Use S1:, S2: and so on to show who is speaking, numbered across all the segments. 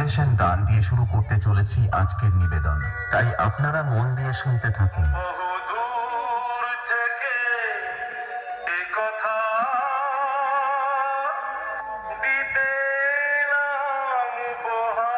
S1: Inspiration গান দিয়ে শুরু করতে চলেছি আজকের নিবেদন, তাই আপনারা মন দিয়ে শুনতে থাকুন।
S2: বহুদূর থেকে এ কথা দিতে এলাম উপহার।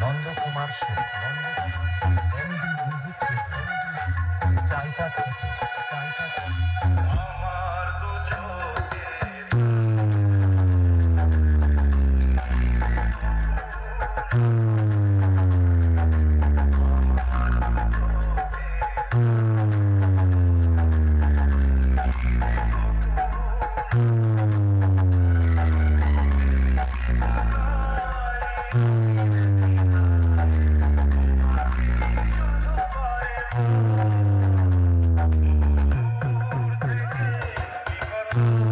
S1: নন্দকুমার সেন, এমডি মিউজিক, চাইটা থেকে
S2: আমার দু চোখে
S1: Mm-hmm.